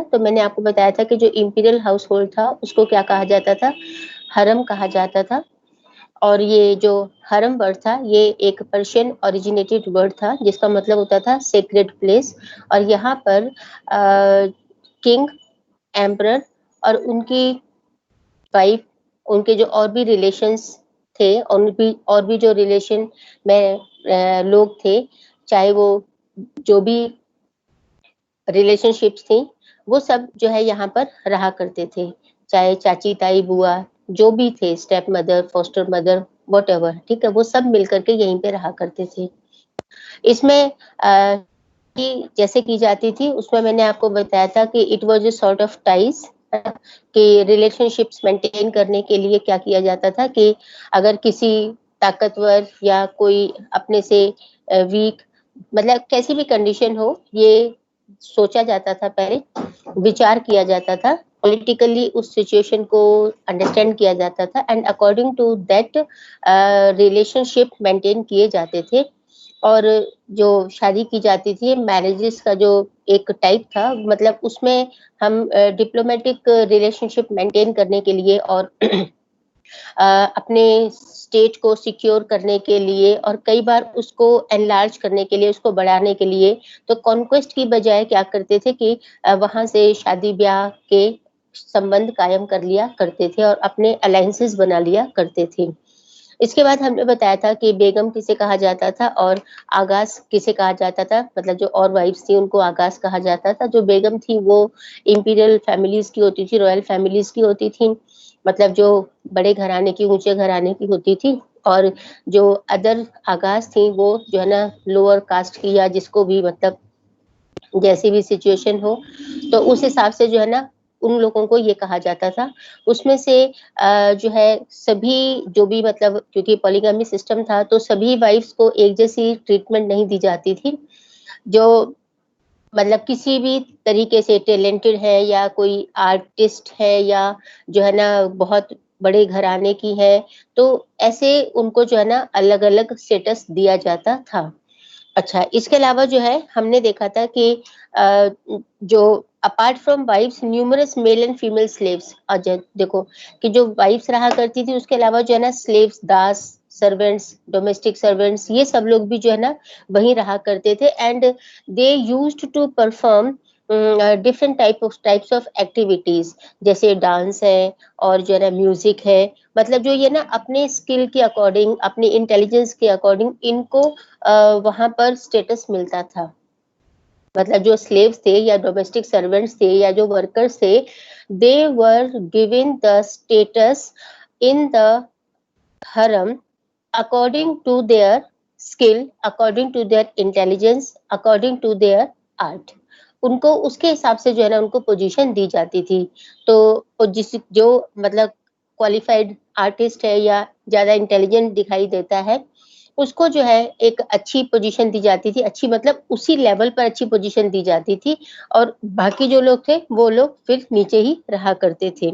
तो मैंने आपको बताया था कि जो इंपीरियल हाउस होल्ड था उसको क्या कहा जाता था, हरम कहा जाता था। और ये जो हरम वर्ड था ये एक पर्शियन ओरिजिनेटेड वर्ड था जिसका मतलब होता था सेक्रेड प्लेस। और यहाँ पर किंग, एम्परर और उनकी वाइफ, उनके जो और भी रिलेशंस थे, और भी जो रिलेशन में लोग थे, चाहे वो जो भी रिलेशनशिप्स थी, वो सब जो है यहाँ पर रहा करते थे। चाहे चाची, ताई, बुआ जो भी थे, step mother, foster mother, whatever, ठीक है, वो सब मिलकर के यहीं पे रहा करते थे। इसमें कि जैसे की जाती थी उसमें मैंने आपको बताया था कि it was a sort of ties, कि रिलेशनशिप्स मेंटेन करने के लिए क्या किया जाता था कि अगर किसी ताकतवर या कोई अपने से वीक, मतलब कैसी भी कंडीशन हो, ये सोचा जाता था पहले, विचार किया जाता था, पॉलिटिकली उस सिचुएशन को अंडरस्टैंड किया जाता था and according to that relationship maintain किए जाते थे। और जो शादी की जाती थी, मैरिजेस का जो एक टाइप था, मतलब उसमें हम डिप्लोमेटिक रिलेशनशिप मेंटेन करने के लिए और अपने स्टेट को सिक्योर करने के लिए और कई बार उसको एनलार्ज करने के लिए, उसको बढ़ाने के लिए, तो कॉन्क्वेस्ट की बजाय क्या करते थे कि वहाँ से शादी-ब्याह के संबंध कायम कर लिया करते थे और अपने अलायंसेस बना लिया करते थे। इसके बाद हमने बताया था कि बेगम किसे कहा जाता था और आगाज़ किसे कहा जाता था, मतलब जो और वाइफ्स थी उनको आगाज़ कहा जाता था। जो बेगम थी वो इंपीरियल फैमिलीज़ की होती थी, रॉयल फैमिलीज़ की होती थी, मतलब जो बड़े घराने की, ऊँचे घराने की होती थी। और जो अदर आगाज़ थी वो जो है ना लोअर कास्ट की, या जिसको भी मतलब जैसी भी सिचुएशन हो, तो उस हिसाब से जो है ना उन लोगों को ये कहा जाता था। उसमें से जो है सभी जो भी, मतलब क्योंकि पॉलीगैमी सिस्टम था तो सभी वाइफ्स को एक जैसी ट्रीटमेंट नहीं दी जाती थी। जो मतलब किसी भी तरीके से टैलेंटेड है या कोई आर्टिस्ट है या जो है ना बहुत बड़े घराने की है, तो ऐसे उनको जो है ना अलग-अलग स्टेटस दिया जाता था। अच्छा, इसके अलावा जो है हमने देखा था कि अ, जो apart from wives numerous male and female slaves, देखो कि जो वाइफ्स रहा करती थी उसके अलावा जो है ना स्लेव्स, दास, सर्वेंट्स, डोमेस्टिक सर्वेंट्स, ये सब लोग भी जो है ना वहीं रहा करते थे and they used to perform different types of activities, जैसे डांस है और जो है ना म्यूजिक है, मतलब जो ये ना अपने स्किल के अकॉर्डिंग, अपनी इंटेलिजेंस के अकॉर्डिंग इनको वहाँ पर स्टेटस मिलता था। मतलब जो स्लेव्स थे या डोमेस्टिक सर्वेंट्स थे या जो वर्कर्स थे, they were given the status in the harem according to their skill, according to their intelligence, according to their art. उनको उसके हिसाब से जो है ना उनको पोजीशन दी जाती थी। तो जिस जो मतलब क्वालिफाइड आर्टिस्ट है या ज़्यादा इंटेलिजेंट दिखाई देता है, उसको जो है एक अच्छी पोजीशन दी जाती थी, अच्छी मतलब उसी लेवल पर अच्छी पोजीशन दी जाती थी और बाकी जो लोग थे, वो लोग फिर नीचे ही रहा करते थे।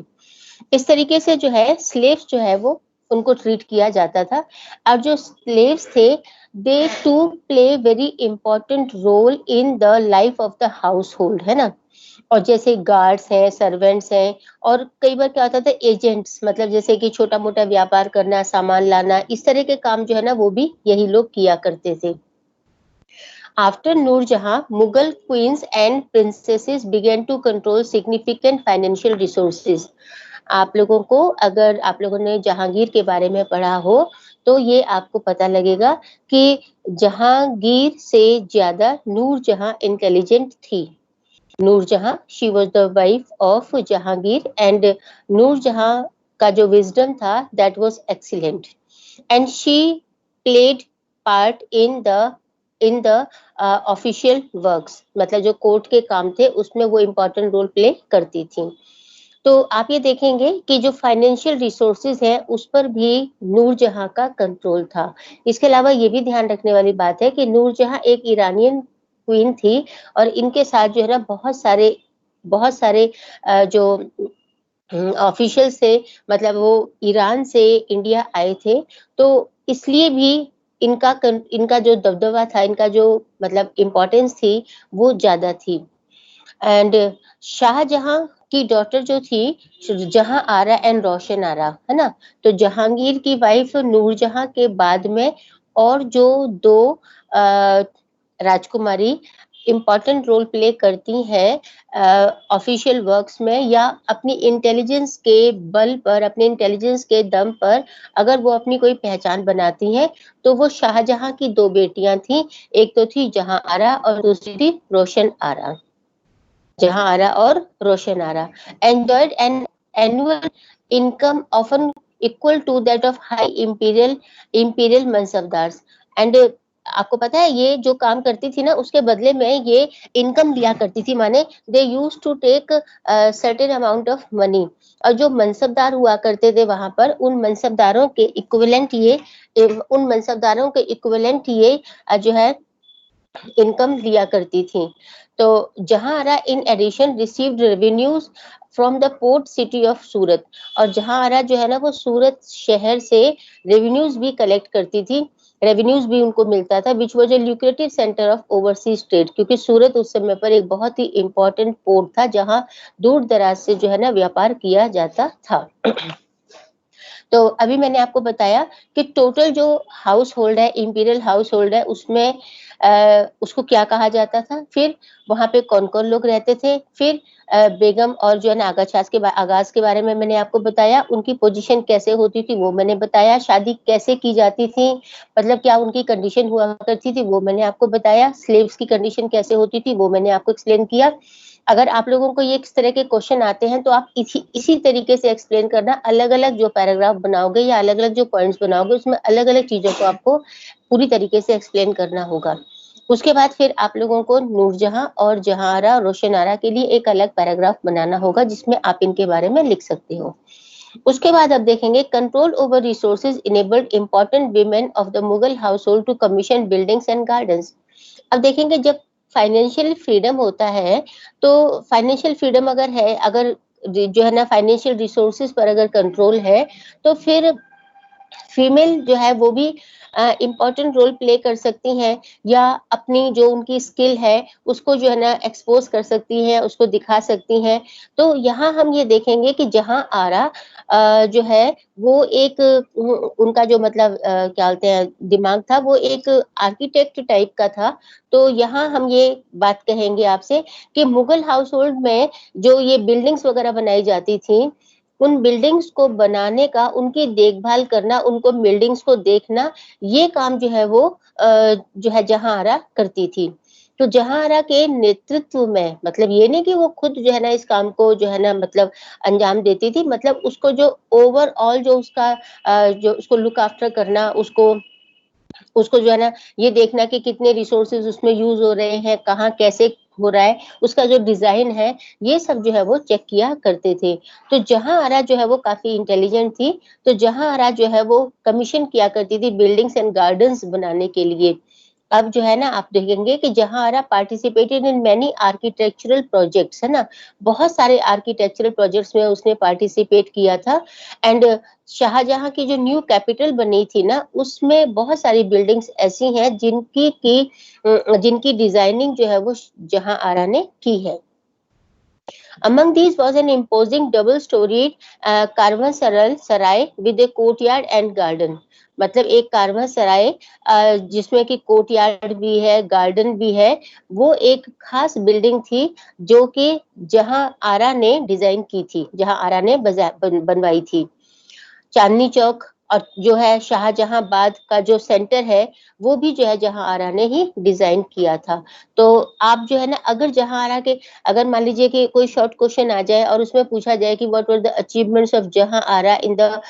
इस तरीके से जो है स्लेव्स जो है वो उनको ट्रीट किया जाता था। और जो स्लेव्स थे, they too play very important role in the life of the household, है ना? और जैसे गार्ड्स हैं, सर्वेंट्स हैं और कई बार क्या होता था एजेंट्स, मतलब जैसे कि छोटा-मोटा व्यापार करना, सामान लाना, इस तरह के काम जो है ना वो भी यही लोग किया करते थे। After Noor Jahan, Mughal queens and princesses began to control significant financial resources. आप लोगों को, अगर आप लोगों ने जहांगीर के बारे में पढ़ा हो, तो ये आपको पता लगेगा कि जहांगीर से ज़्यादा नूर जहां इंटेलिजेंट थी। Noor Jahan, she was the wife of Jahangir and Noor Jahan का जो विज़डम था that was excellent and she played part in the official works, मतलब जो कोर्ट के काम थे उसमें वो इम्पोर्टेंट रोल प्ले करती थी। तो आप ये देखेंगे कि जो फाइनेंशियल रिसोर्सेज है उस पर भी नूरजहां का कंट्रोल था। इसके अलावा ये भी ध्यान रखने वाली बात है कि नूरजहां एक ईरानियन क्वीन थी और इनके साथ जो है ना बहुत सारे जो ऑफिशियल से, मतलब वो ईरान से इंडिया आए थे, तो इसलिए भी इनका जो दबदबा था, इनका जो मतलब इम्पोर्टेंस थी, वो ज़्यादा थी। एंड शाहजहां की डॉटर जो थी जहां आरा एंड रोशन आरा, है ना। तो जहांगीर की वाइफ नूरजहां के बाद में और जो दो अ, राजकुमारी इम्पोर्टेंट रोल प्ले करती हैं ऑफिशियल वर्क्स में या अपनी इंटेलिजेंस के बल पर, अपने इंटेलिजेंस के दम पर अगर वो अपनी कोई पहचान बनाती हैं, तो वो शाहजहां की दो बेटियां थी। एक तो थी जहां आरा और दूसरी थी रोशन आरा। जहां आरा और रोशन आरा enjoyed an annual income often equal to that of high imperial mansabdars and आपको पता है ये जो काम करती थी ना उसके बदले में ये इनकम दिया करती थी, माने they use to take certain amount of money. और जो मनसबदार हुआ करते थे वहां पर उन मनसबदारों के इक्विवेलेंट ये उन मनसबदारों के इक्विवेलेंट ये जो है इनकम लिया करती थी। तो Jahanara in addition received revenues from the port city of Surat. और जहांआरा जो है ना वो सूरत शहर से रेवेन्यूज भी कलेक्ट करती थी, रेवेन्यूज भी उनको मिलता था, which was a lucrative centre of overseas trade, क्योंकि सूरत उस समय पर एक बहुत ही इंपॉर्टेंट पोर्ट था जहां दूर दराज से जो है ना व्यापार किया जाता था। तो अभी मैंने आपको बताया कि टोटल जो हाउस होल्ड है, इंपीरियल हाउस होल्ड है, उसमें उसको क्या कहा जाता था, फिर वहां पे कौन कौन लोग रहते थे, फिर बेगम और जो है ना आगाज के बारे में मैंने आपको बताया, उनकी पोजीशन कैसे होती थी वो मैंने बताया, शादी कैसे की जाती थी, मतलब क्या उनकी कंडीशन हुआ करती थी वो मैंने आपको बताया, स्लेव्स की कंडीशन कैसे होती थी वो मैंने आपको एक्सप्लेन किया। अगर आप लोगों को ये इस तरह के क्वेश्चन आते हैं तो आप इसी तरीके से एक्सप्लेन करना, अलग-अलग जो पैराग्राफ बनाओगे या अलग-अलग जो पॉइंट्स बनाओगे उसमें अलग-अलग चीज़ों को आपको पूरी तरीके से एक्सप्लेन करना होगा। उसके बाद फिर आप लोगों को नूरजहां और जहांआरा, रोशन आरा के लिए एक अलग पैराग्राफ बनाना होगा जिसमें आप इनके बारे में लिख सकते हो। उसके बाद अब देखेंगे control over resources enabled important women of the Mughal household to commission buildings and gardens. अब देखेंगे जब फाइनेंशियल फ्रीडम होता है, तो फाइनेंशियल फ्रीडम अगर है, अगर जो है ना फाइनेंशियल रिसोर्सेज पर अगर कंट्रोल है, तो फिर फीमेल जो है वो भी इम्पोर्टेंट रोल प्ले कर सकती हैं या अपनी जो उनकी स्किल है उसको जो है ना एक्सपोज कर सकती हैं, उसको दिखा सकती हैं। तो यहाँ हम ये देखेंगे कि जहाँ आरा जो है वो एक उनका जो मतलब क्या बोलते हैं दिमाग था वो एक आर्किटेक्ट टाइप का था। तो यहाँ हम ये बात कहेंगे आपसे कि मुगल हाउस होल्ड में जो ये बिल्डिंग्स वगैरह बनाई जाती थी, उन बिल्डिंग्स को बनाने का, उनकी देखभाल करना, उनको बिल्डिंग्स को देखना, ये काम जो है वो जो है जहांआरा करती थी। तो जहांआरा के नेतृत्व में, मतलब ये नहीं कि वो खुद जो है ना इस काम को जो है ना मतलब अंजाम देती थी, मतलब उसको जो ओवरऑल जो उसका जो उसको लुक आफ्टर करना, उसको उसको जो है ना ये देखना कि कितने रिसोर्सेज उसमें यूज हो रहे हैं, कहाँ कैसे हो रहा है, उसका जो डिजाइन है, ये सब जो है वो चेक किया करते थे। तो जहां आरा जो है वो काफी इंटेलिजेंट थी, तो जहां आरा जो है वो कमीशन किया करती थी बिल्डिंग्स एंड गार्डन्स बनाने के लिए। अब जो है ना आप देखेंगे कि Jahanara participated in many architectural projects, है ना, बहुत सारे आर्किटेक्चरल प्रोजेक्ट्स में उसने पार्टिसिपेट किया था। एंड शाहजहां की जो न्यू कैपिटल बनी थी ना उसमें बहुत सारी बिल्डिंग्स ऐसी हैं जिनकी डिजाइनिंग जो है वो जहां आरा ने की है। Among these was an imposing double-storied caravanserai with a courtyard and garden. मतलब एक कारवांसराय जिसमें कि कोर्टयार्ड भी है, गार्डन भी है, वो एक खास बिल्डिंग थी जो कि जहां आरा ने डिजाइन की थी, जहां आरा ने बनवाई थी। चांदनी चौक और जो है शाहजहांबाद का जो सेंटर है वो भी जो है जहां आरा ने ही डिजाइन किया था। तो आप जो है ना अगर जहां आरा के, अगर मान लीजिए कि कोई शॉर्ट क्वेश्चन आ जाए और उसमें पूछा जाए कि what were the achievements of जहां आरा इन द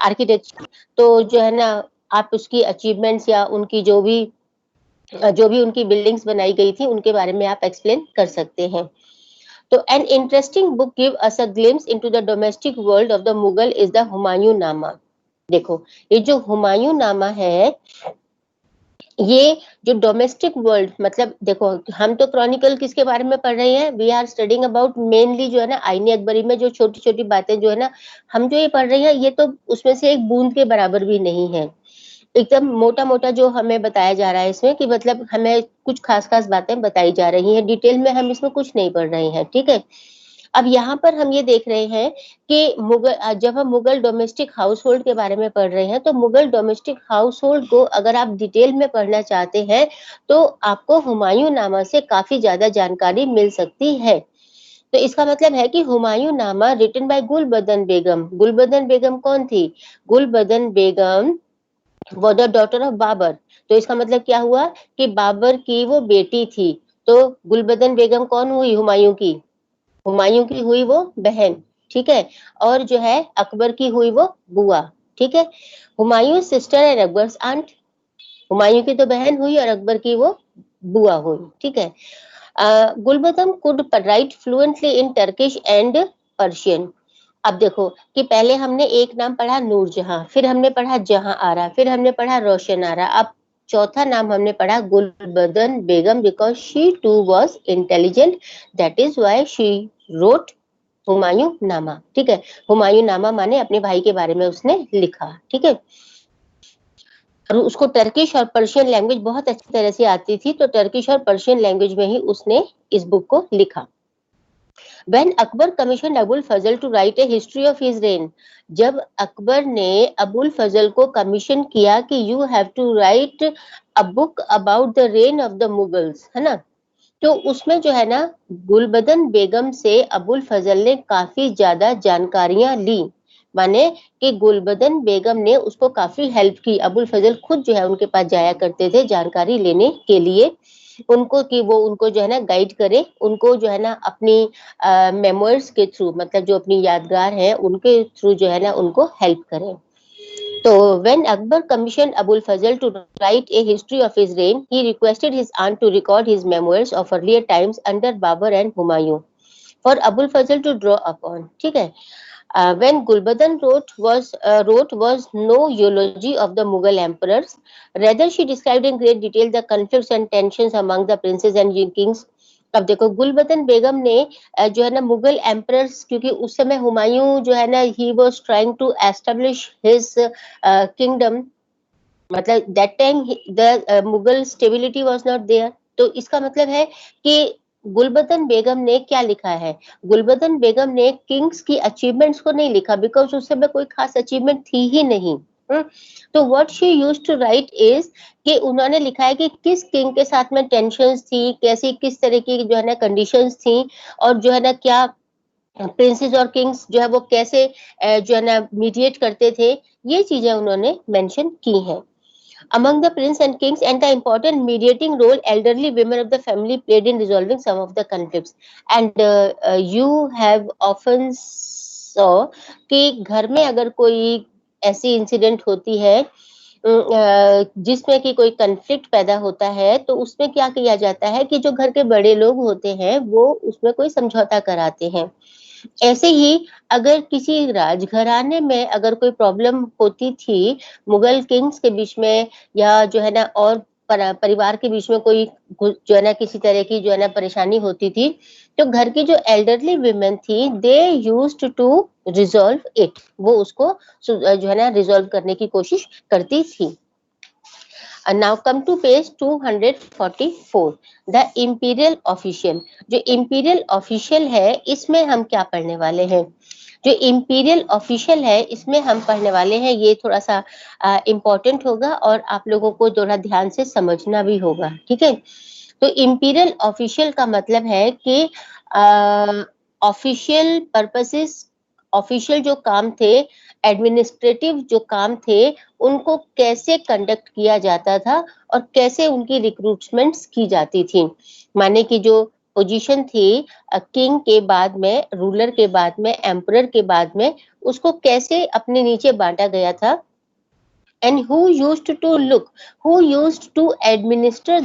आर्किटेक्चर, तो जो है ना आप उसकी अचीवमेंट्स या उनकी जो भी उनकी बिल्डिंग्स बनाई गई थी उनके बारे में आप एक्सप्लेन कर सकते हैं। तो an interesting book give us a glimpse into the domestic world of the Mughal is the Humayun नामा। देखो ये जो हुमायूं नामा है, ये जो डोमेस्टिक वर्ल्ड, मतलब देखो हम तो क्रॉनिकल किसके बारे में पढ़ रहे हैं, we are studying about mainly जो है ना आईनी अकबरी में जो छोटी छोटी बातें जो है ना हम जो ये पढ़ रहे हैं ये तो उसमें से एक बूंद के बराबर भी नहीं है। एकदम मोटा-मोटा जो हमें बताया जा रहा है इसमें कि मतलब हमें कुछ खास-खास बातें बताई जा रही हैं, डिटेल में हम इसमें कुछ नहीं पढ़ रहे हैं, ठीक है? अब यहाँ पर हम ये देख रहे हैं कि जब हम मुगल डोमेस्टिक हाउसहोल्ड के बारे में पढ़ रहे हैं, तो मुगल डोमेस्टिक हाउसहोल्ड को अगर आप डिटेल में पढ़ना चाहते हैं, तो आपको हुमायूँनामा से काफ़ी ज़्यादा जानकारी मिल सकती है। तो इसका मतलब है कि हुमायूँनामा रिटन बाय गुलबदन बेगम। गुलबदन बेगम कौन थी? Gulbadan Begum were the daughter of Babur. तो इसका मतलब क्या हुआ कि बाबर की वो बेटी थी। तो गुलबदन बेगम कौन हुई? हुमायूँ की। हुमायूँ की हुई वो बहन, ठीक है? और जो है अकबर की हुई वो बुआ, ठीक है? Humayun sister and Akbar's aunt. Humayun की तो बहन हुई और अकबर की वो बुआ हुई, ठीक है? Gulbadan could write fluently in Turkish and Persian. अब देखो कि पहले हमने एक नाम पढ़ा नूरजहां, फिर हमने पढ़ा जहां आरा, फिर हमने पढ़ा रोशन आरा, अब चौथा नाम हमने पढ़ा Gulbadan Begum because she too was intelligent, that is why she wrote Humayun Nama, ठीक है? हुमायूं नामा माने अपने भाई के बारे में उसने लिखा, ठीक है? और उसको टर्किश और पर्शियन लैंग्वेज बहुत अच्छी तरह से आती थी, तो टर्किश और पर्शियन लैंग्वेज में ही उसने इस बुक को लिखा। When Akbar commissioned Abul Fazl to write a history of his reign, जब अकबर ने अबुल फजल को कमीशन किया कि you have to write a book about the reign of the Mughals, है ना? तो उसमें जो है ना गुलबदन बेगम से अबुल फजल ने काफी ज्यादा जानकारियां ली, माने कि गुलबदन बेगम ने उसको काफी हेल्प की। अबुल फजल खुद जो है उनके पास जाया करते थे जानकारी लेने के लिए, उनको कि वो उनको जो है ना गाइड करे, उनको जो है ना अपनी मेमोइर्स के थ्रू, मतलब जो अपनी यादगार है उनके थ्रू जो है ना उनको हेल्प करे। So when Akbar commissioned Abul Fazl to write a history of his reign, he requested his aunt to record his memoirs of earlier times under Babur and Humayun for Abul Fazl to draw upon. ठीक है? When Gulbadan wrote was no eulogy of the Mughal emperors. Rather, she described in great detail the conflicts and tensions among the princes and kings. अब देखो गुलबदन बेगम ने जो है ना Mughal emperors, क्योंकि उस समय हुमायूं जो है ना he was trying to establish his kingdom, मतलब that time the Mughal stability was not there. तो इसका मतलब है कि गुलबदन बेगम ने क्या लिखा है? गुलबदन बेगम ने किंग्स की अचीवमेंट्स को नहीं लिखा, बिकॉज उस समय कोई खास अचीवमेंट थी ही नहीं। तो what she used to write is कि उन्होंने लिखा है कि किस किंग के साथ में टेंशन्स थी, कैसी किस तरह की जो है ना कंडीशंस थी, और जो है ना क्या प्रिंसेस और किंग्स जो है वो कैसे जो है ना मीडिएट करते थे, ये चीजें उन्होंने मेंशन की हैं। Among the prince and kings and the important mediating role elderly women of the family played in resolving some of the conflicts. And you have often saw कि घर में अगर कोई ऐसी इंसिडेंट होती है जिसमें कि कोई कन्फ्लिक्ट पैदा होता है, तो उसमें क्या किया जाता है कि जो घर के बड़े लोग होते हैं वो उसमें कोई समझौता कराते हैं। ऐसे ही अगर किसी राजघराने में अगर कोई प्रॉब्लम होती थी मुगल किंग्स के बीच में, या जो है ना और परिवार के बीच में कोई जो है ना किसी तरह की जो है ना परेशानी होती थी, तो घर की जो एल्डरली वुमेन थी they used to resolve it, वो उसको जो है ना रिजॉल्व करने की कोशिश करती थी। Now come to page 244, the imperial official. जो इम्पीरियल ऑफिशियल है इसमें हम क्या पढ़ने वाले हैं? जो इम्पीरियल ऑफिशियल है इसमें हम पढ़ने वाले हैं, ये थोड़ा सा इम्पोर्टेंट होगा और आप लोगों को थोड़ा ध्यान से समझना भी होगा, ठीक है? तो इम्पीरियल ऑफिशियल का मतलब है कि ऑफिशियल पर्पसेस, ऑफिशियल जो काम थे, एडमिनिस्ट्रेटिव जो काम थे, उनको कैसे कंडक्ट किया जाता था और कैसे उनकी रिक्रूटमेंट्स की जाती थी। माने कि जो पोजीशन थी किंग के बाद में, रूलर के बाद में, एम्परर के बाद में, उसको कैसे अपने नीचे बांटा गया था, and who used to administer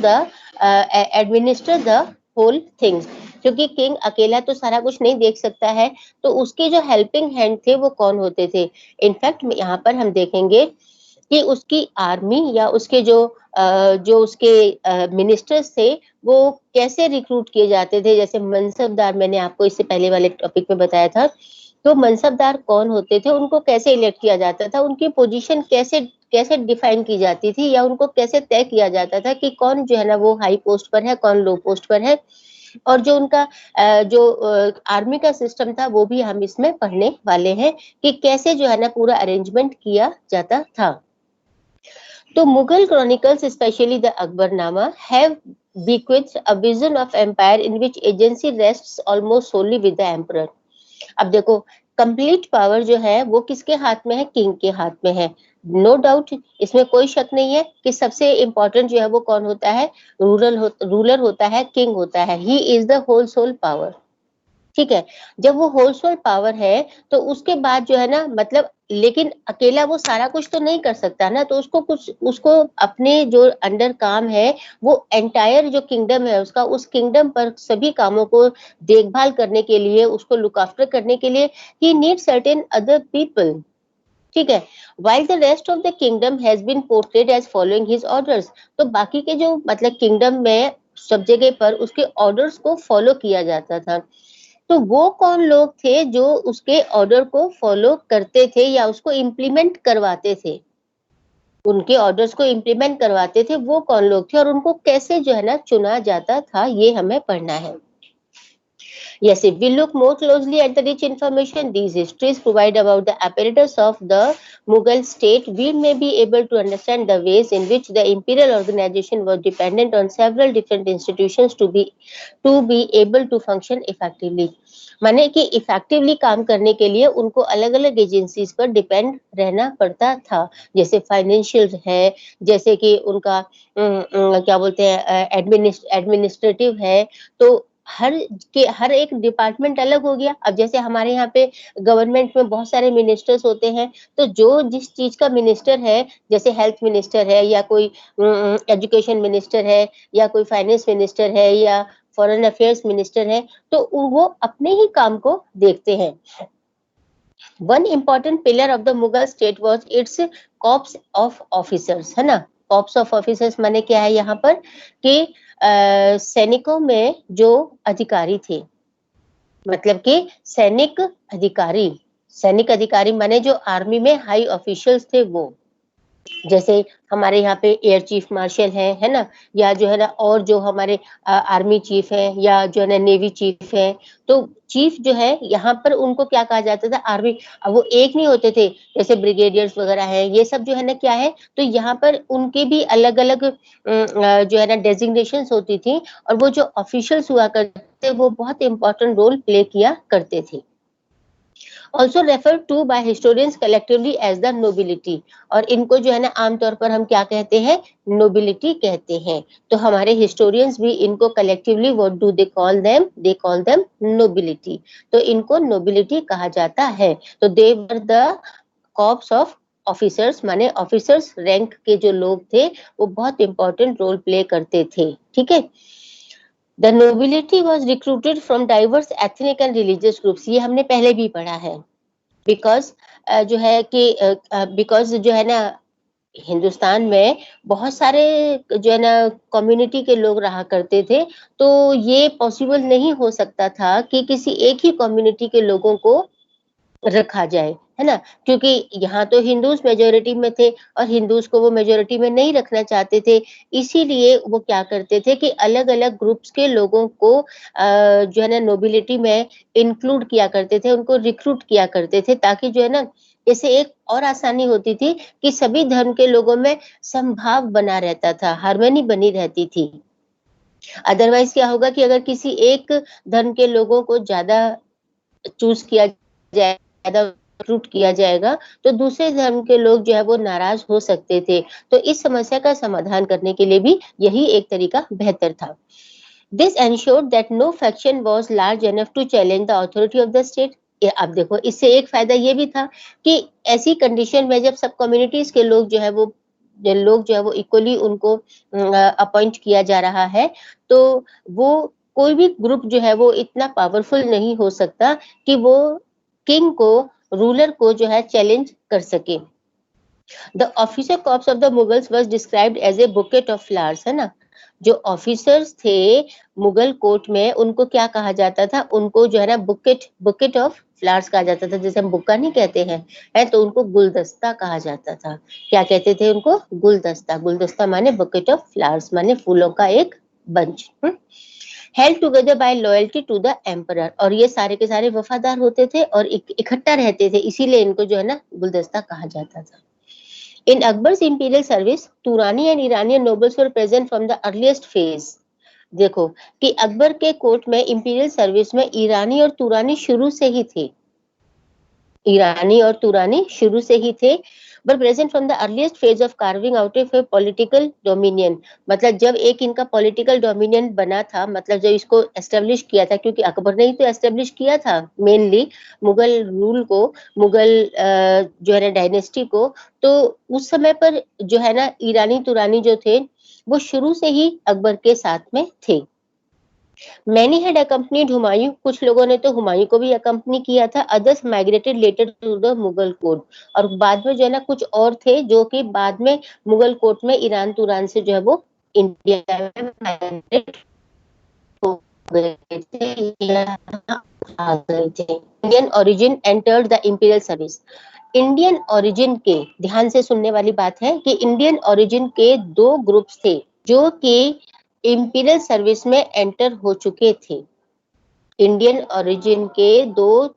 the whole things। क्योंकि किंग अकेला तो सारा कुछ नहीं देख सकता है, तो उसके जो हेल्पिंग हैंड थे वो कौन होते थे? इनफैक्ट यहाँ पर हम देखेंगे कि उसकी आर्मी या उसके जो उसके मिनिस्टर्स थे वो कैसे रिक्रूट किए जाते थे। जैसे मनसबदार, मैंने आपको इससे पहले वाले टॉपिक में बताया था तो मनसबदार कौन होते थे, उनको कैसे इलेक्ट किया जाता था, उनकी पोजीशन कैसे कैसे डिफाइन की जाती थी, या उनको कैसे तय किया जाता था कि कौन जो है ना वो हाई पोस्ट पर है, कौन लो पोस्ट पर है। और जो उनका आर्मी का सिस्टम था वो भी हम इसमें पढ़ने वाले हैं कि कैसे जो है ना पूरा अरेंजमेंट किया जाता था। तो Mughal chronicles, especially the Akbarnama, have bequeathed a vision of empire in which agency rests almost solely with the emperor. अब देखो, कंप्लीट पावर जो है वो किसके हाथ में है, किंग के हाथ में है। नो डाउट, इसमें कोई शक नहीं है कि सबसे इंपॉर्टेंट जो है वो कौन होता है, रूलर होता है, किंग होता है। He is the whole sole power. ठीक है, जब वो होलसेल पावर है तो उसके बाद जो है ना, मतलब लेकिन अकेला वो सारा कुछ तो नहीं कर सकता ना, तो उसको अपने जो अंडर काम है, वो एंटायर जो किंगडम है उसका, उस किंगडम पर सभी कामों को देखभाल करने के लिए, उसको लुक आफ्टर करने के लिए ही नीड सर्टेन अदर पीपल। ठीक है, while the rest of the kingdom has been portrayed as following his orders, तो बाकी के जो मतलब किंगडम में सब जगह पर उसके ऑर्डर्स को फॉलो किया जाता था। तो वो कौन लोग थे जो उसके ऑर्डर को फॉलो करते थे या उसको इम्प्लीमेंट करवाते थे? उनके ऑर्डर्स को इम्प्लीमेंट करवाते थे, वो कौन लोग थे और उनको कैसे जो है ना चुना जाता था, ये हमें पढ़ना है। Yes, if we look more closely at the rich information these histories provide about the apparatus of the Mughal state, we may be able to understand the ways in which the imperial organization was dependent on several different institutions to be able to function effectively. माने कि effectively काम करने के लिए उनको अलग अलग agencies पर डिपेंड रहना पड़ता था, जैसे फाइनेंशियल है, जैसे कि उनका क्या बोलते हैं एडमिनिस्ट्रेटिव है। तो हर एक डिपार्टमेंट अलग हो गया। अब जैसे हमारे यहाँ पे गवर्नमेंट में बहुत सारे मिनिस्टर्स होते हैं, तो जो जिस चीज का मिनिस्टर है, जैसे हेल्थ मिनिस्टर है या कोई एजुकेशन मिनिस्टर है या कोई फाइनेंस मिनिस्टर है या फॉरेन अफेयर्स मिनिस्टर है, तो वो अपने ही काम को देखते हैं। One important pillar of the Mughal state was it's corps of officers, है ना। कॉर्प्स ऑफ ऑफिसर्स माने क्या है यहाँ पर कि सैनिकों में जो अधिकारी थे, मतलब कि सैनिक अधिकारी माने जो आर्मी में हाई ऑफिशियल्स थे वो। जैसे हमारे यहाँ पे एयर चीफ मार्शल है ना, या जो है ना और जो हमारे आर्मी चीफ है या जो है ना नेवी चीफ है। तो चीफ जो है यहाँ पर उनको क्या कहा जाता था, आर्मी। अब वो एक नहीं होते थे, जैसे ब्रिगेडियर्स वगैरह है, ये सब जो है ना क्या है, तो यहाँ पर उनके भी अलग अलग जो है ना डेजिग्नेशन होती थी, और वो जो ऑफिशियल्स हुआ करते वो बहुत इंपॉर्टेंट रोल प्ले किया करते थे। Also refer to by historians collectively as the nobility, और इनको जो है ना आमतौर पर हम क्या कहते हैं, नोबिलिटी कहते हैं। तो हमारे हिस्टोरियंस भी इनको collectively what do they call them nobility. तो इनको नोबिलिटी कहा जाता है। तो they were the corps of officers, माने ऑफिसर्स रैंक के जो लोग थे वो बहुत इंपॉर्टेंट रोल प्ले करते थे। ठीक है, the nobility was recruited from diverse ethnic and religious groups, ये हमने पहले भी पढ़ा है। बिकॉज जो है कि बिकॉज जो है ना हिंदुस्तान में बहुत सारे जो है ना कम्युनिटी के लोग रहा करते थे, तो ये पॉसिबल नहीं हो सकता था कि किसी एक ही कम्युनिटी के लोगों को रखा जाए, है ना? क्योंकि यहाँ तो हिंदूज मेजॉरिटी में थे और हिंदूज को वो मेजॉरिटी में नहीं रखना चाहते थे। इसीलिए वो क्या करते थे कि अलग-अलग ग्रुप्स के लोगों को जो है ना नोबिलिटी में इंक्लूड किया करते थे, उनको रिक्रूट किया करते थे, ताकि जो है ना इससे एक और आसानी होती थी कि सभी धर्म के लोगों में समभाव बना रहता था, हार्मनी बनी रहती थी। अदरवाइज़ क्या होगा कि अगर किसी एक धर्म के लोगों को ज़्यादा चूज़ किया जाए, ज़्यादा रिक्रूट किया जाएगा, तो दूसरे धर्म के लोग जो है वो नाराज़ हो सकते थे। तो इस समस्या का समाधान करने के लिए भी यही एक तरीका बेहतर था। This ensured that no faction was large enough to challenge the authority of the state. ये अब देखो, इससे एक फायदा ये भी था कि ऐसी कंडीशन में जब सब कम्युनिटीज के लोग जो है वो इक्वली उनको अपॉइंट किया जा रहा है, तो वो कोई भी ग्रुप जो है वो इतना पावरफुल नहीं हो सकता कि वो किंग को, रूलर को जो है चैलेंज कर सके। The officer corps of the Mughals was described as a bouquet of flowers, है ना। जो ऑफिसर्स थे मुगल कोर्ट में उनको क्या कहा जाता था, उनको जो है ना बुकेट ऑफ फ्लावर्स कहा जाता था, जैसे हम बुक्का नहीं कहते हैं, है तो उनको गुलदस्ता कहा जाता था। क्या कहते थे उनको? गुलदस्ता। गुलदस्ता माने बुकेट ऑफ फ्लावर्स, माने फूलों का एक bunch. Held together by loyalty to the emperor, और ये सारे के सारे वफादार होते थे और इकट्ठा रहते थे, इसीलिए इनको जो है ना गुलदस्ता कहा जाता था। In Akbar's imperial service, Turani and Iranian nobles were present from the earliest phase. देखो कि अकबर के कोर्ट में इंपीरियल सर्विस में ईरानी और तुरानी शुरू से ही थे, ईरानी और तुरानी शुरू से ही थे, but present from the earliest phase of carving out of a political dominion। मतलब जब एक इनका पॉलिटिकल डोमिनियन बना था, मतलब जब इसको एस्टेब्लिश किया था, क्योंकि अकबर ने ही तो एस्टेब्लिश किया था मेनली मुगल रूल को, मुगल जो है ना डायनेस्टी को, तो उस समय पर जो है ना ईरानी तुरानी जो थे वो शुरू से ही अकबर के साथ में थे। मैनी हैड अकम्पनीड हुमायूं, कुछ लोगों ने तो हुमायूं को भी अकम्पनी किया था। Others migrated later to the Mughal court, और बाद में जो है ना कुछ और थे जो कि बाद में मुगल कोर्ट में ईरान तुरान से जो है वो इंडिया में माइग्रेट हो गए थे, यहाँ आ गए थे। Indian origin entered the imperial service. Indian origin के, ध्यान से सुनने वाली बात है कि इंडियन ओरिजिन के दो ग्रुप्स थे जो कि इंपीरियल सर्विस में एंटर हो चुके थे। इंडियन ओरिजिन के दो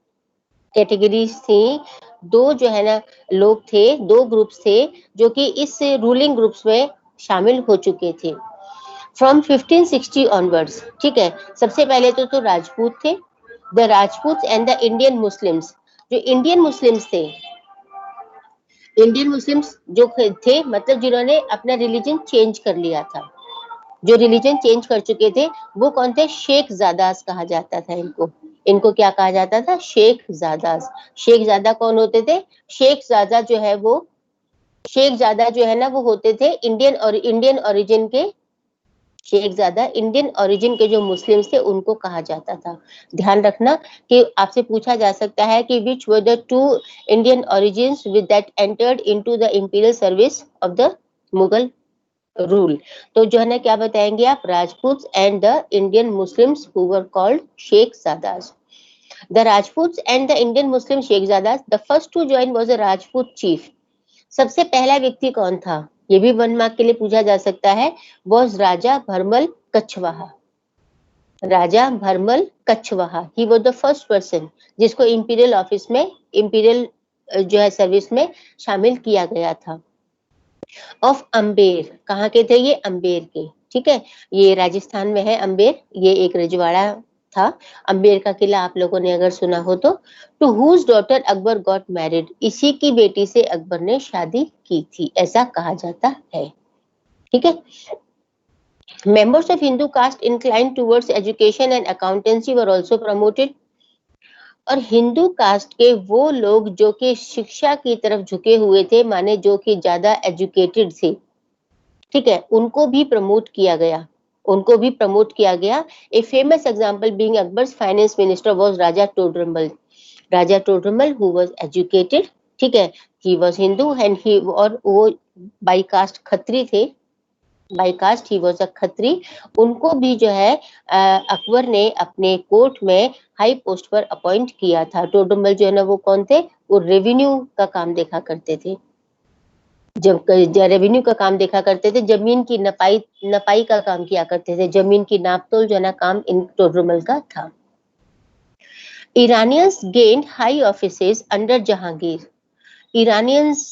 कैटेगरीज थी, दो जो है ना लोग थे, दो ग्रुप्स थे जो कि इस रूलिंग ग्रुप्स में शामिल हो चुके थे फ्रॉम 1560 ऑनवर्ड्स। ठीक है, सबसे पहले तो राजपूत थे, the Rajput and the Indian Muslims. जो इंडियन मुस्लिम्स थे, इंडियन मुस्लिम्स जो थे मतलब जिन्होंने अपना रिलीजन चेंज कर लिया था, जो रिलीजन चेंज कर चुके थे, वो कौन थे? शेख जादास कहा जाता था इनको। इनको क्या कहा जाता था? शेख जादास। शेख जादा कौन होते थे? शेख जादा जो है वो, शेख जादा जो है ना वो होते थे इंडियन ओरिजिन के। शेख जादा इंडियन ओरिजिन के जो मुस्लिम्स थे उनको कहा जाता था। ध्यान रखना कि आपसे पूछा जा सकता है कि which were the two Indian origins with that entered into the imperial service of the Mughal rule. तो जो है ना क्या बताएंगे आप? Rajput and the Indian Muslims who were called Shaikhzadas. The Rajput and the Indian Muslim Shaikhzadas, the first to join was a Rajput chief. सबसे पहला व्यक्ति कौन था? ये भी 1 मार्क के लिए पूछा जा सकता है। Was Raja Bharmal Kachhwaha. Raja Bharmal Kachhwaha, he was the first person जिसको इंपीरियल ऑफिस में, इंपीरियल जो है सर्विस में शामिल किया गया था। ऑफ अम्बेर, कहाँ के थे ये? अम्बेर के। ठीक है, ये राजस्थान में है अम्बेर, ये एक रजवाड़ा था। अम्बेर का किला आप लोगों ने अगर सुना हो तो। To whose daughter Akbar got married, इसी की बेटी से अकबर ने शादी की थी, ऐसा कहा जाता है। ठीक है, members of Hindu caste inclined towards education and accountancy were also promoted। और हिंदू कास्ट के वो लोग जो कि शिक्षा की तरफ झुके हुए थे, माने जो कि ज्यादा एजुकेटेड थे, ठीक है, उनको भी प्रमोट किया गया, उनको भी प्रमोट किया गया। A famous example being Akbar's finance minister was Raja Todarmal. Raja Todarmal who was educated, ठीक है, he was Hindu and he, और वो बाई कास्ट खत्री थे, by caste he was a Khatri. उनको भी जो है अकबर ने अपने कोर्ट में हाई पोस्ट पर अपॉइंट किया था। टोडरमल जो है ना वो कौन थे? वो रेवेन्यू का काम देखा करते थे, जब रेवेन्यू का काम देखा करते थे, जमीन की नपाई का काम किया करते थे, जमीन की नापतोल जो है ना काम इन टोडरमल का था। Iranians gained high offices under Jahangir. Iranians,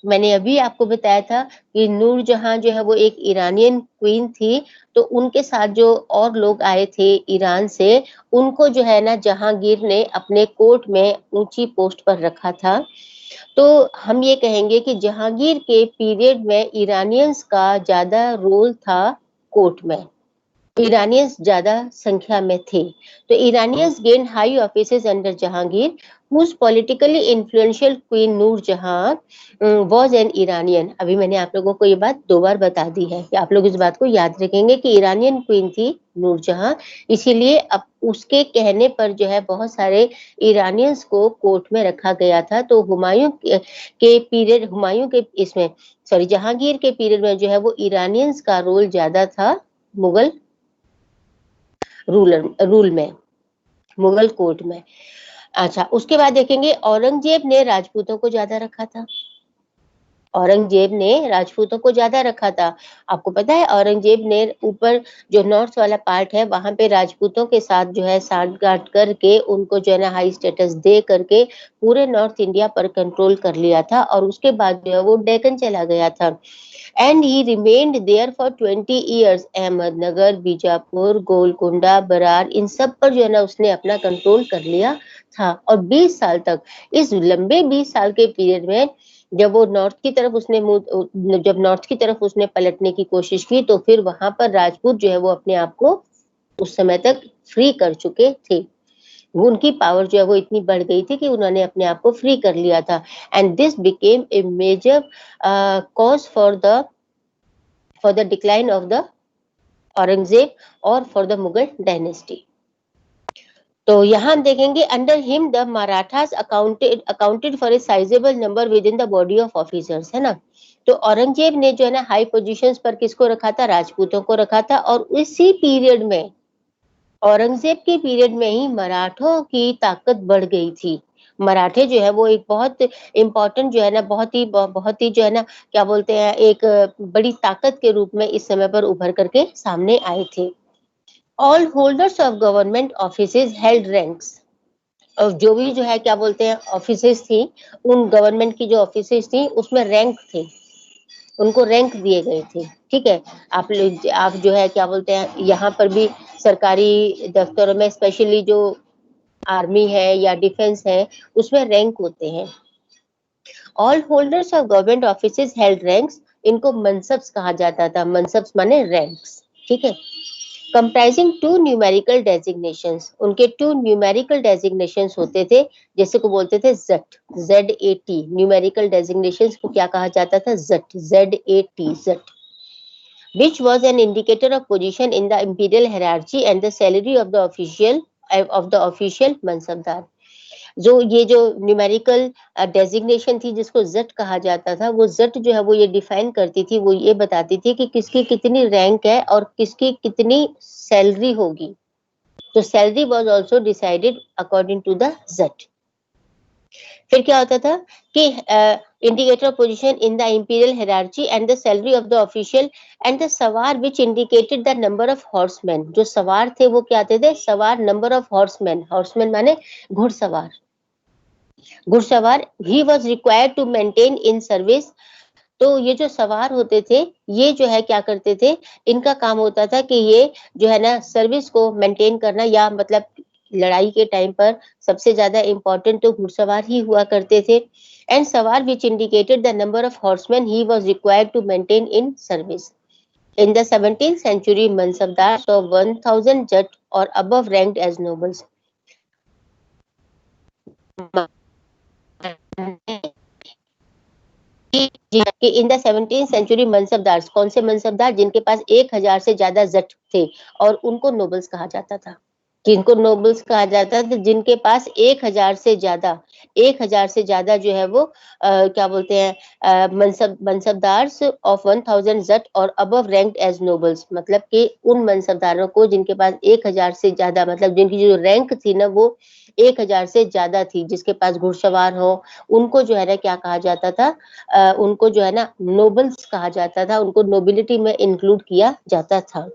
मैंने अभी आपको बताया था कि नूरजहां जो है वो एक इरानियन क्वीन थी, तो उनके साथ जो और लोग आए थे ईरान से, उनको जो है ना जहांगीर ने अपने कोर्ट में ऊंची पोस्ट पर रखा था। तो हम ये कहेंगे कि जहांगीर के पीरियड में ईरानियंस का ज्यादा रोल था कोर्ट में, ईरानियंस ज्यादा संख्या में थे। तो Iranians gain high offices under Jahangir, whose politically influential queen Nurjahan was an Iranian. अभी मैंने आप लोगों को ये बात 2 बार बता दी है कि आप लोग इस बात को याद रखेंगे कि ईरानियन क्वीन थी नूरजहां, इसीलिए अब उसके कहने पर जो है बहुत सारे ईरानियंस को कोर्ट में रखा गया था। तो हुमायूं के पीरियड, हुमायूं के इसमें, सॉरी, जहांगीर के पीरियड में जो है वो ईरानियंस का रोल ज्यादा था मुगल रूल में, मुगल कोर्ट में। अच्छा, उसके बाद देखेंगे औरंगजेब ने राजपूतों को ज्यादा रखा था। औरंगजेब ने राजपूतों को ज्यादा रखा था। आपको पता है औरंगजेब ने ऊपर जो नॉर्थ वाला पार्ट है वहां पे राजपूतों के साथ जो है सांठगांठ करके उनको जो है ना हाई स्टेटस दे करके पूरे नॉर्थ इंडिया पर कंट्रोल कर लिया था, और उसके बाद जो है वो डेक्कन चला गया था। And he remained there for 20 years. Ahmednagar, Bijapur, Golconda, Berar, इन सब पर जो है ना उसने अपना कंट्रोल कर लिया था। और 20 साल तक, इस लंबे 20 साल के पीरियड में जब वो नॉर्थ की तरफ उसने जब नॉर्थ की तरफ उसने पलटने की कोशिश की, तो फिर वहां पर राजपूत जो है वो अपने आप को उस समय तक फ्री कर चुके थे। उनकी पावर जो है वो इतनी बढ़ गई थी कि उन्होंने अपने आप को फ्री कर लिया था। And this became a major cause for the decline of the Aurangzeb और फॉर द मुगल डायनेस्टी। तो यहाँ हम देखेंगे under him the Marathas accounted for a sizeable number within the body of officers, है ना। तो औरंगजेब ने जो है ना हाई पोजीशंस पर किसको रखा था? राजपूतों को रखा था। और उसी पीरियड में, औरंगजेब के पीरियड में ही मराठों की ताकत बढ़ गई थी। मराठे जो है वो एक बहुत इम्पोर्टेंट जो है ना बहुत ही जो है ना क्या बोलते हैं एक बड़ी ताकत के रूप में इस समय पर उभर करके सामने आए थे। All holders of government offices held ranks. और जो भी जो है क्या बोलते हैं ऑफिसेज थी, उन गवर्नमेंट की जो ऑफिसेज थी उसमें रैंक थे, उनको रैंक दिए गए थे। ठीक है, आप जो है क्या बोलते हैं यहाँ पर भी सरकारी दफ्तरों में स्पेशली जो आर्मी है या डिफेंस है उसमें रैंक होते हैं। All holders of government offices held ranks, इनको मनसब्स कहा जाता था। मनसब्स माने रैंक्स, ठीक है। कंप्राइजिंग टू न्यूमेरिकल डेजिग्नेशंस, उनके टू न्यूमेरिकल डेजिग्नेशंस होते थे, जैसे को बोलते थे ZET, ZAT। न्यूमेरिकल डेजिग्नेशंस को क्या कहा जाता था? ZET, ZAT, ZET, which was an indicator of position in the imperial hierarchy and the salary of the official mansabdar। जो ये जो न्यूमेरिकल डेजिग्नेशन थी जिसको जेट कहा जाता था, वो जेट जो है वो ये डिफाइन करती थी, वो ये बताती थी कि किसकी कितनी रैंक है और किसकी कितनी सैलरी होगी। तो salary was also decided according to the zat. फिर क्या होता था कि indicator of position in the imperial hierarchy and the salary of the official and the sawar which indicated the number of horsemen. जो सवार थे वो क्या थे? सवार, नंबर ऑफ हॉर्समैन, हॉर्समैन माने घुड़सवार, घुड़सवार he was required to maintain in service. तो ये जो सवार होते थे ये जो है क्या करते थे? इनका काम होता था कि ये जो है ना सर्विस को मेंटेन करना, या मतलब लड़ाई के टाइम पर सबसे ज्यादा इंपॉर्टेंट तो घुड़सवार ही हुआ करते थे। And sawar which indicated the number of horsemen he was required to maintain in service. In the 17th century, Mansabdar saw 1000 jat or above ranked as nobles. कि in the 17th century mansabdar, कौन से मनसबदार? जिनके पास 1000 से ज्यादा जट थे, और उनको नोबल्स कहा जाता था। जिनको नोबल्स कहा जाता था, जिनके पास 1000 से ज्यादा, 1000 से ज्यादा जो है वो क्या बोलते हैं मनसबदार्स ऑफ 1000 जट और अबव रैंक्ड एज नोबल्स, मतलब कि उन मनसबदारों को जिनके पास 1000 से ज्यादा, मतलब जिनकी जो रैंक थी ना वो 1000 से ज्यादा थी, जिसके पास घुड़सवार हो, उनको जो है ना क्या कहा जाता था? उनको जो है ना नोबल्स कहा जाता था, उनको नोबिलिटी में इंक्लूड किया जाता था।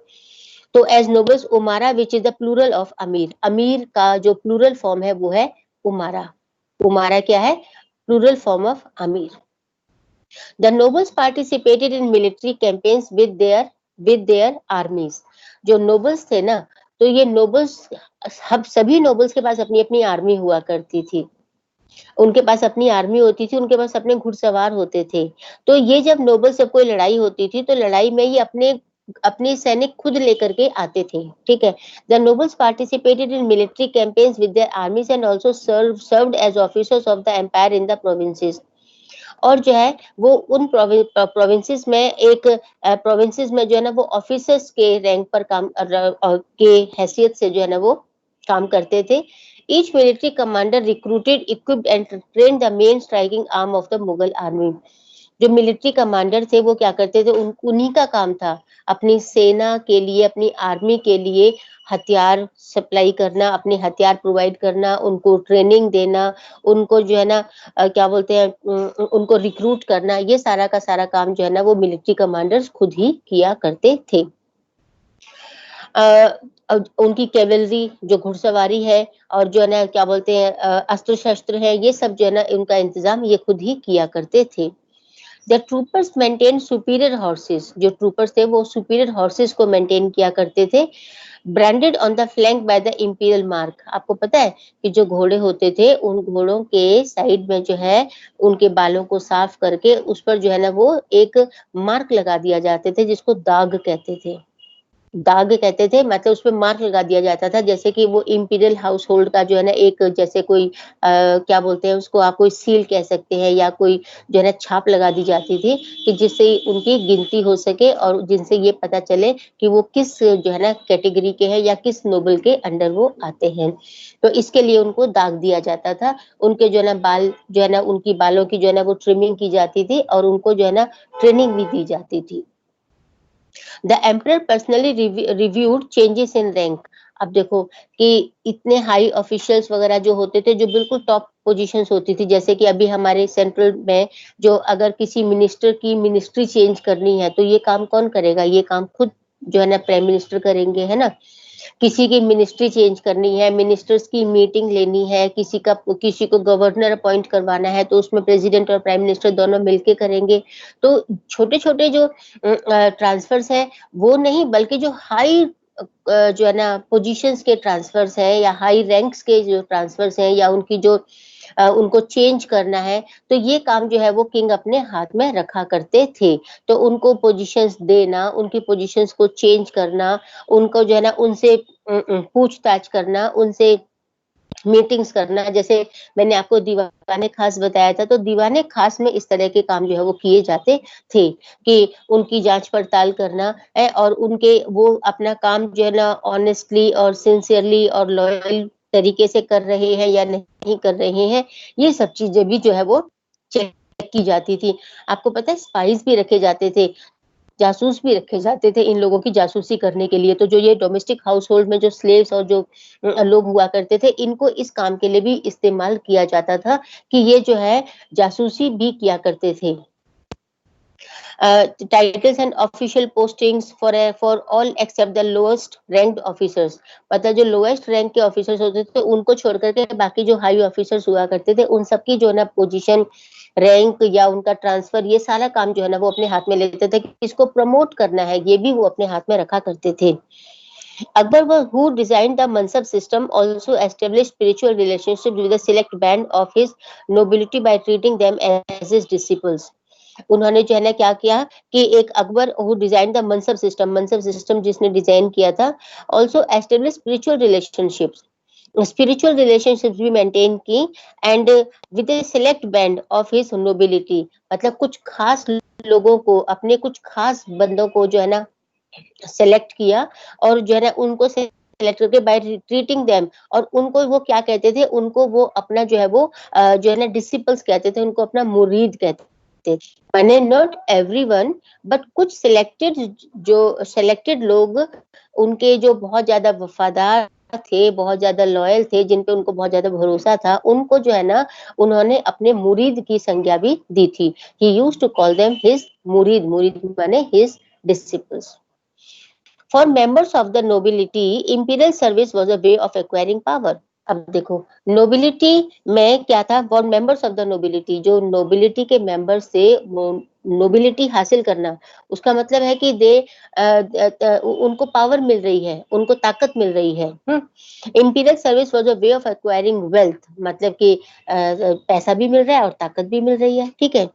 तो as nobles umara which is the plural of amir, अमीर का जो प्लूरल फॉर्म है वो है उमारा। उमारा क्या है? प्लूरल फॉर्म ऑफ अमीर। The nobles participated in military campaigns with their आर्मीज। जो नोबल्स थे ना, तो ये नोबल्स, सभी नोबल्स के पास अपनी अपनी आर्मी हुआ करती थी, उनके पास अपनी आर्मी होती थी, उनके पास अपने घुड़सवार होते थे। तो ये जब नोबल से कोई लड़ाई होती थी तो लड़ाई में ही अपने सैनिक खुद लेकर के आते थे। ठीक है, the nobles participated in military campaigns with their armies and also served as officers of the empire in the provinces. और जो है वो उन प्रोविंसेस में प्रोविंसेस में जो है ना वो ऑफिसर्स के रैंक पर काम के हैसियत से जो है ना वो काम करते थे। Each military commander recruited, equipped and trained the main striking arm of the Mughal army. जो मिलिट्री कमांडर थे वो क्या करते थे, उन्हीं का काम था अपनी सेना के लिए, अपनी आर्मी के लिए हथियार सप्लाई करना, अपने हथियार प्रोवाइड करना, उनको ट्रेनिंग देना, उनको जो है ना क्या बोलते हैं उनको रिक्रूट करना, ये सारा का सारा काम जो है ना वो मिलिट्री कमांडर्स खुद ही किया करते थे। उनकी कैवेलरी जो घुड़सवारी है और जो है ना क्या बोलते हैं अस्त्र-शस्त्र है, ये सब जो है ना उनका इंतज़ाम ये खुद ही किया करते थे। The troopers maintain superior horses, जो ट्रूपर्स थे वो सुपीरियर हॉर्सेस को मेंटेन किया करते थे, branded on the flank by the imperial mark. आपको पता है कि जो घोड़े होते थे उन घोड़ों के साइड में जो है उनके बालों को साफ करके उस पर जो है ना वो एक मार्क लगा दिया जाते थे जिसको दाग कहते थे। दाग कहते थे, मतलब उसपे मार्क लगा दिया जाता था, जैसे कि वो इंपीरियल हाउसहोल्ड का जो है ना एक जैसे कोई क्या बोलते हैं उसको, आप कोई सील कह सकते हैं या कोई जो है ना छाप लगा दी जाती थी कि जिससे उनकी गिनती हो सके और जिनसे ये पता चले कि वो किस जो है ना कैटेगरी के हैं या किस नोबल के अंडर वो आते हैं। तो इसके लिए उनको दाग दिया जाता था। उनके जो है ना बाल जो है ना उनकी बालों की जो है ना वो ट्रिमिंग की जाती थी और उनको जो है ना ट्रेनिंग भी दी जाती थी। The emperor personally reviewed changes in rank. अब देखो कि इतने हाई ऑफिशियल्स वगैरह जो होते थे, जो बिल्कुल टॉप पोजीशंस होती थी, जैसे कि अभी हमारे सेंट्रल में जो अगर किसी मिनिस्टर की मिनिस्ट्री चेंज करनी है, तो ये काम कौन करेगा? ये काम खुद जो है ना प्राइम मिनिस्टर करेंगे, है ना? किसी की मिनिस्ट्री चेंज करनी है, मिनिस्टर्स की मीटिंग लेनी है, किसी को गवर्नर अपॉइंट करवाना है, तो उसमें प्रेसिडेंट और प्राइम मिनिस्टर दोनों मिलके करेंगे। तो छोटे-छोटे जो ट्रांसफर्स हैं, वो नहीं बल्कि जो हाई जो है ना पोजीशंस के ट्रांसफर्स हैं या हाई रैंक्स के जो ट्रांसफर्स हैं या उनकी जो उनको चेंज करना है, तो ये काम जो है वो किंग अपने हाथ में रखा करते थे। तो उनको पोजीशंस देना, उनकी पोजीशंस को चेंज करना, उनको जो है ना उनसे पूछताछ करना, उनसे मीटिंग्स करना, जैसे मैंने आपको दीवाने खास बताया था, तो दीवाने खास में इस तरह के काम जो है वो किए जाते थे कि उनकी जाँच-पड़ताल करना और उनके वो अपना काम जो है ना ऑनेस्टली और सिंसियरली और लॉयल तरीके से कर रहे हैं या नहीं कर रहे हैं, ये सब चीज़ें भी जो है वो चेक की जाती थी। आपको पता है स्पाइस भी रखे जाते थे, जासूस भी रखे जाते थे इन लोगों की जासूसी करने के लिए। तो जो ये डोमेस्टिक हाउसहोल्ड में जो स्लेव्स और जो लोग हुआ करते थे, इनको इस काम के लिए भी इस्तेमाल किया जाता था कि ये जो है जासूसी भी किया करते थे। Titles and official postings for all except the lowest ranked officers, मतलब जो लोएस्ट रैंक के ऑफिसर्स होते थे उनको छोड़ करके बाकी जो हाई ऑफिसर्स हुआ करते थे उन सबकी जो है ना पोजीशन रैंक या उनका ट्रांसफर ये सारा काम जो है ना वो अपने हाथ में लेते थे कि इसको प्रमोट करना है, ये भी वो अपने हाथ में रखा करते थे। Akbar was who designed the Mansab system, also established spiritual relationship with a select band of his nobility by treating them as his disciples. उन्होंने जो है ना क्या किया कि एक Akbar who design the mansab system जिसने डिजाइन किया था, ऑल्सो एस्टेब्लिश स्पिरिचुअल रिलेशनशिप्स भी मेंटेन की and with a select band of his nobility, मतलब कुछ खास लोगों को, अपने कुछ खास बंदों को जो है ना सेलेक्ट किया और जो है ना उनको सेलेक्ट करके बाय ट्रीटिंग देम, और उनको वो क्या कहते थे, उनको वो अपना जो है वो जो है ना डिसिपल्स कहते थे, उनको अपना मुरीद कहते थे। माने नॉट एवरीवन बट कुछ सिलेक्टेड, जो सिलेक्टेड लोग उनके जो बहुत ज्यादा वफादार थे, बहुत ज्यादा लॉयल थे, जिन पे उनको बहुत ज्यादा भरोसा था, उनको जो है ना उन्होंने अपने मुरीद की संज्ञा भी दी थी। He used to call them his murid, मुरीद माने his disciples. For members of the nobility, imperial service was a way of acquiring power. अब देखो नोबिलिटी में क्या था, for members of the nobility, जो नोबिलिटी के मेंबर्स से नोबिलिटी हासिल करना, उसका मतलब है कि उनको पावर मिल रही है, उनको ताकत मिल रही है। Imperial service was a way of acquiring wealth, मतलब कि पैसा भी मिल रहा है और ताकत भी मिल रही है, ठीक है,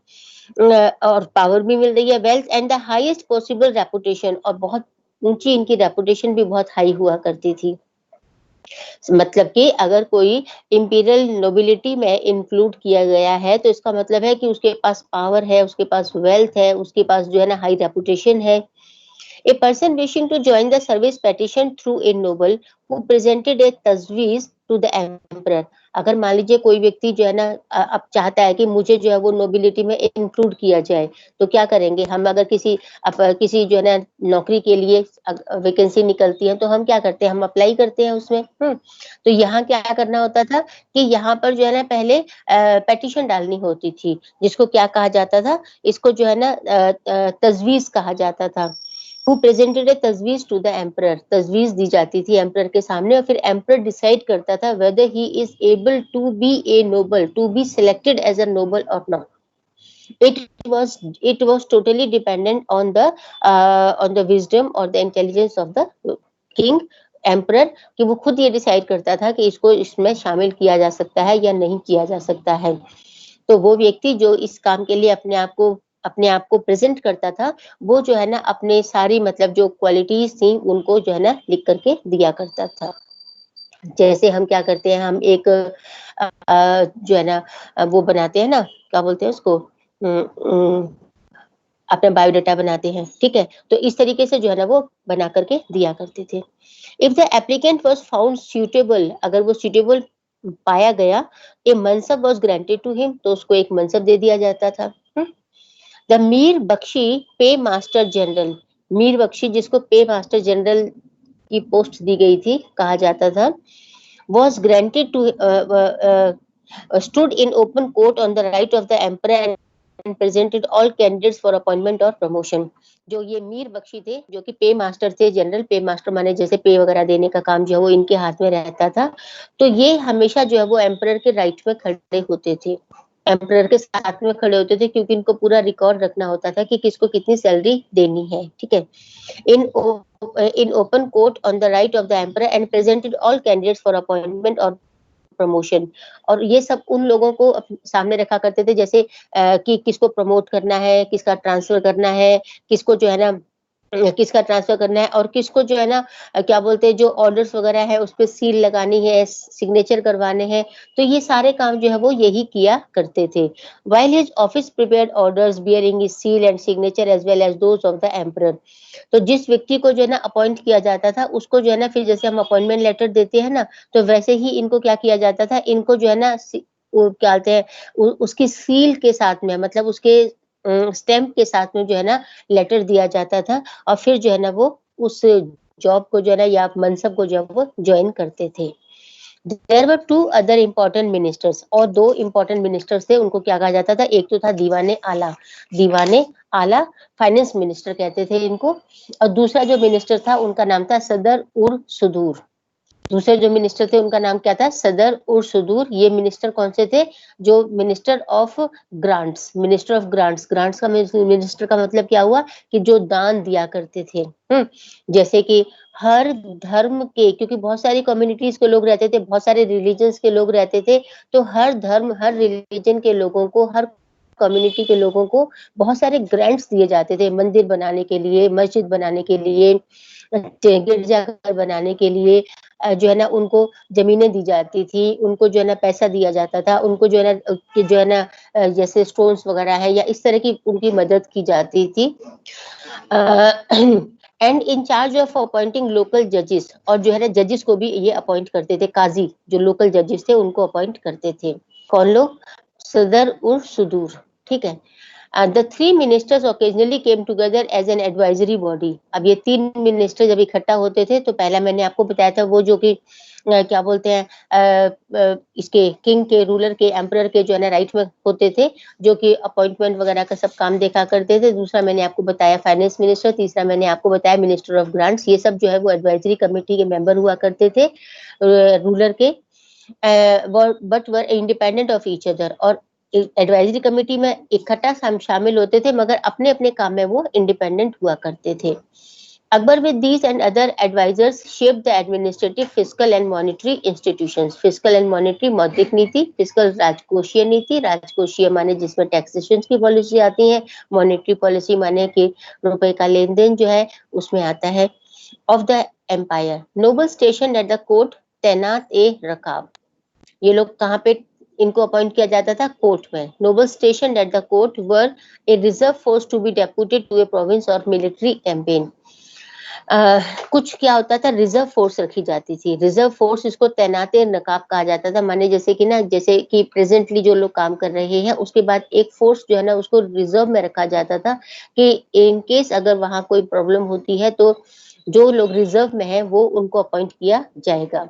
और पावर भी मिल रही है, wealth and the highest possible reputation, और बहुत ऊंची इनकी रेपुटेशन भी बहुत हाई हुआ करती थी। मतलब कि अगर कोई इंपीरियल नोबिलिटी में इंक्लूड किया गया है तो इसका मतलब है कि उसके पास पावर है, उसके पास वेल्थ है, उसके पास जो है ना हाई रेपुटेशन है। A person wishing to join the service petitioned through a noble who presented a tajweez to the emperor. अगर मान लीजिए कोई व्यक्ति जो है ना अब चाहता है कि मुझे जो है वो नोबिलिटी में इंक्लूड किया जाए, तो क्या करेंगे हम? अगर किसी जो है ना नौकरी के लिए वैकेंसी निकलती है तो हम क्या करते हैं? हम अप्लाई करते हैं उसमें। तो यहाँ क्या करना होता था कि यहाँ पर जो है ना पहले पेटिशन डालनी होती थी, जिसको क्या कहा जाता था? इसको जो है ना तजवीज़ कहा जाता था। हु प्रेजेंटेड ए तजवीज़ टू द एम्परर, तजवीज़ दी जाती थी एम्परर के सामने और फिर एम्परर डिसाइड करता था whether he is able to be a noble, to be selected as a noble और not. It it was totally dependent on the wisdom or the intelligence of the king emperor, कि वो खुद ये decide करता था कि इसको इसमें शामिल किया जा सकता है या नहीं किया जा सकता है। तो वो व्यक्ति जो इस काम के लिए अपने आप को प्रेजेंट करता था, वो जो है ना अपने सारी मतलब जो क्वालिटीज थी उनको जो है ना लिख करके दिया करता था। जैसे हम क्या करते हैं, हम एक जो है ना वो बनाते हैं ना, क्या बोलते हैं उसको, अपना बायोडाटा बनाते हैं, ठीक है? तो इस तरीके से जो है ना वो बना करके दिया करते थे। If the applicant was found suitable, अगर वो सूटेबल पाया गया, ए मनसब वाज ग्रांटेड टू हिम, तो उसको एक मनसब दे दिया जाता था। द मीर बख्शी पे मास्टर जनरल, मीर बख्शी जिसको पे मास्टर जनरल की पोस्ट दी गई थी, कहा जाता था, was granted to stood in open court on the right of the emperor and presented all candidates for appointment or promotion। जो ये मीर बख्शी थे, जो कि पे मास्टर थे, जनरल पे मास्टर माने जैसे पे वगैरह देने का काम जो है वो इनके हाथ में रहता था। तो ये हमेशा जो है वो एम्परर के राइट में खड़े होते थे, एम्परर के साथ में खड़े होते थे, क्योंकि इनको पूरा रिकॉर्ड रखना होता था कि किसको कितनी सैलरी देनी है, ठीक है? in in open court on the right of the emperor and presented all candidates for appointment or promotion. और ये सब उन लोगों को सामने रखा करते थे, जैसे कि किसको प्रमोट करना है, किसका ट्रांसफर करना है, किसको जो है ना किसका ट्रांसफर करना है और किसको जो है ना क्या बोलते हैं, जो ऑर्डर्स वगैरह है उस पे सील लगानी है, सिग्नेचर करवाने हैं। तो ये सारे काम जो है वो यही किया करते थे। While his office prepared orders bearing his seal and signature as well as those of the emperor. तो जिस व्यक्ति को जो है ना अपॉइंट किया जाता था, उसको जो है ना फिर जैसे हम अपॉइंटमेंट लेटर देते हैं ना, तो वैसे ही इनको क्या किया जाता था, इनको जो है ना वो क्या कहते हैं, उसकी सील के साथ में, मतलब उसके स्टैम्प के साथ में जो है ना लेटर दिया जाता था और फिर जो है ना वो उस जॉब को जो है ना या मनसब को जो है वो ज्वाइन करते थे। There were two other important ministers, और दो इम्पोर्टेंट मिनिस्टर्स थे, उनको क्या कहा जाता था? एक तो था दीवाने आला, दीवाने आला फाइनेंस मिनिस्टर कहते थे इनको, और दूसरा जो मिनिस्टर था उनका नाम था सदर उर सुदूर। दूसरे जो मिनिस्टर थे उनका नाम क्या था? सदर उर सुदूर। ये मिनिस्टर कौन से थे? जो minister of grants, minister of grants, grants का मिनिस्टर का मतलब क्या हुआ कि जो दान दिया करते थे। जैसे कि हर धर्म के, क्योंकि बहुत सारी कम्युनिटीज के लोग रहते थे, बहुत सारे रिलीजन्स के लोग रहते थे, तो हर धर्म हर रिलीजन के लोगों को, हर कम्युनिटी के लोगों को बहुत सारे ग्रांट्स दिए जाते थे, मंदिर बनाने के लिए, मस्जिद बनाने के लिए, गिरजाघर बनाने के लिए जो है ना उनको जमीनें दी जाती थी, उनको जो है ना पैसा दिया जाता था, उनको जो है ना जो है ना जैसे स्टोन्स वगैरह है या इस तरह की उनकी मदद की जाती थी। And in charge of appointing local जजेस, और जो है ना जजेस को भी ये अपॉइंट करते थे, काजी जो लोकल जजेस थे उनको अपॉइंट करते थे। कौन लोग? सदर उर सुदूर, ठीक है। The three ministers occasionally came together as an advisory body. अब ये तीन मिनिस्टर जब इकट्ठा होते थे तो पहला मैंने आपको बताया था वो जो कि क्या बोलते हैं इसके किंग के, रूलर के, एम्परर के जो है ना राइट में होते थे, जो कि अपॉइंटमेंट वगैरह का सब काम देखा करते थे। दूसरा मैंने आपको बताया फाइनेंस मिनिस्टर, तीसरा मैंने आपको बताया मिनिस्टर ऑफ ग्रांट्स। ये सब जो है वो एडवाइजरी कमेटी के मेंबर हुआ करते थे रूलर के, but were independent of each other. और एडवाइजरी कमेटी में इकट्ठा शामिल होते थे, मगर अपने अपने काम में वो इंडिपेंडेंट हुआ करते थे। Akbar with these and other advisors shaped the administrative, fiscal and monetary institutions. Fiscal and monetary मौद्रिक नीति, fiscal राजकोषीय नीति, राजकोषीय माने जिसमें टैक्सेशन की पॉलिसी आती है, मॉनेटरी पॉलिसी माने कि रुपए का लेन देन जो है उसमें आता है। Of the empire, noble stationed at the court, तैनात ए रकाब। ये लोग कहाँ पे इनको अपॉइंट किया जाता था? कोर्ट में। Noble stationed at the court were a reserve force to be deputed to a province और मिलिट्री कैंपेन। कुछ क्या होता था, रिजर्व फोर्स रखी जाती थी। रिजर्व फोर्स इसको तैनात नकाब कहा जाता था, माने जैसे कि ना, जैसे कि प्रेजेंटली जो लोग काम कर रहे हैं उसके बाद एक फोर्स जो है ना उसको रिजर्व में रखा जाता था कि इन केस अगर वहां कोई प्रॉब्लम होती है तो जो लोग रिजर्व में है वो उनको अपॉइंट किया जाएगा।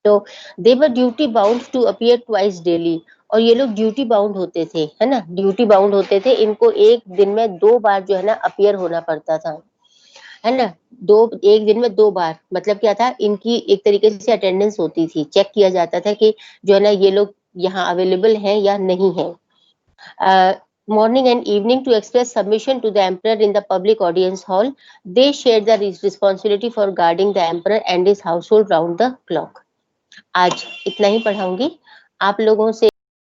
तो they were duty bound to appear twice daily, और ये लोग ड्यूटी बाउंड होते थे, है ना, ड्यूटी बाउंड होते थे। इनको एक दिन में 2 बार जो है ना अपीयर होना पड़ता था, है ना? 2 1 दिन में 2 बार, मतलब क्या था, इनकी एक तरीके से अटेंडेंस होती थी, चेक किया जाता था कि जो है ना ये लोग यहाँ अवेलेबल हैं या नहीं हैं। Morning and evening to express submission to the emperor in the public audience hall. They shared the responsibility for guarding the emperor and his household round the clock. आज इतना ही पढ़ाऊंगी आप लोगों से।